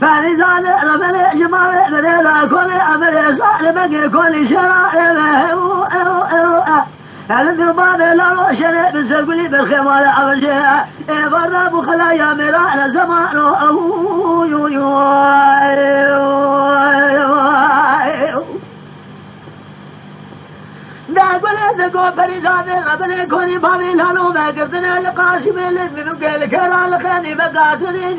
فلزال ربنا جمال بدلا كل أمر صار بقي كل شرائع الذباب لا روشن بسقلي بالخمال أرجع برد بخلايا مراء زمان دقوا فريزان ربنا كوني بابي لانو ما قرتنا لقاسم اللي قال كلا لخاني بقاتني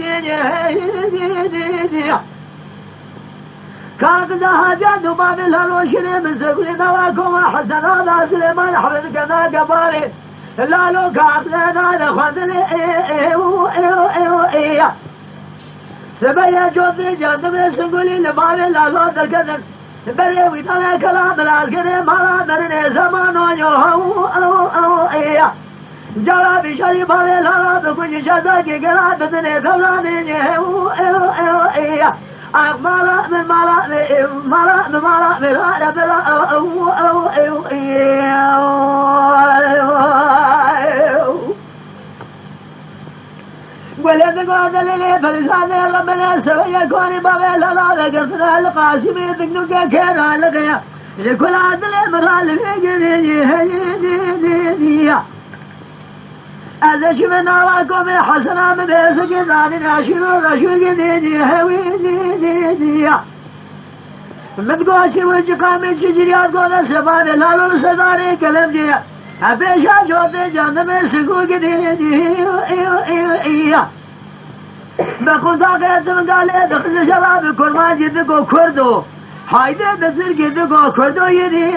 كانت زهاجات وبابي لانو شري من سقلي نواكم حسن هذا سليمان حفظ كما قبالي لانو كاتلنا لخواتني سبيا جوثي جانت من سقلي لبابي لانو تركزن بري ويطلع كلام العسكري مرة برني زمان جرى بشري بابي لارا بكل شزاكي قرا بدني ثوراني مالا من مالا مالا من مالا من هذا بلا ولد قاد لي فلسان ربنا سوي كوني بابي لا قصنا القاسمي ذكرك كان لقيا لكل عدل مرال في جنيه هذا شفنا راكم حسنا من بيسك ذاني ناشر رشوق دينيه وينيه متقوشي وجقامي شجريات قول السباني لالو السداري كلام جيه أبيشا جوتي جانب سقوق دينيه بخدا قيت من قال دخل شراب كرما جدكو كردو هايدي بسر جدكو كردو يدي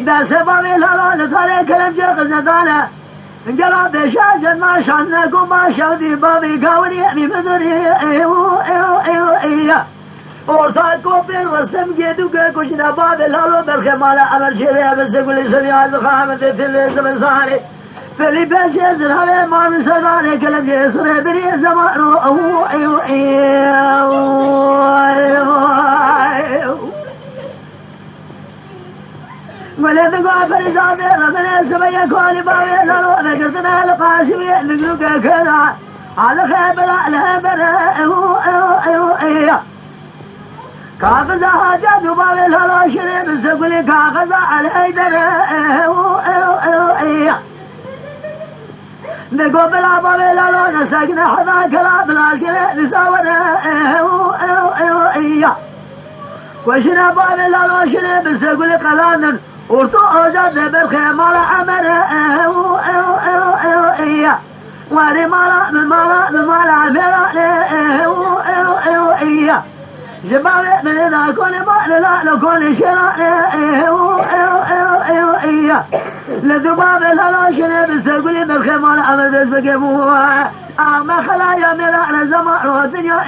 ده سبب الهلا لطالع كلام جرق زدانا انقلا بشاجر ما شانكو ما شودي بابي قاوني يعني بدري ورطاكو بالرسم جدوكو كشنا باب الهلا بالخمالة أمر شريع بسكولي سريع زخامة تلزم الصحاري فلي باش يزرها ما من سداني كلام يسرى بري زمان ولد قافل زامي ربنا سبيا كوني بابي لالو ذكرتنا القاسمي نقلوك كذا على خيبر على برا كافزا حاجات بابي لالو شريب سقولي كافزا على ايدر نقول بلا بابي لالو نساقنا حذا كلا بلا كلا نساونا وشنا بابي لالو شريب سقولي قلانا ورطو أوجد بالخيمال عمر واري مالا من مالا من مالا عمر جبال من إذا كوني مال لا لكوني شراء لذباب الهلا شنب السقولي بالخيمال عمر بس بقيموها ما خلايا ملا لزمان والدنيا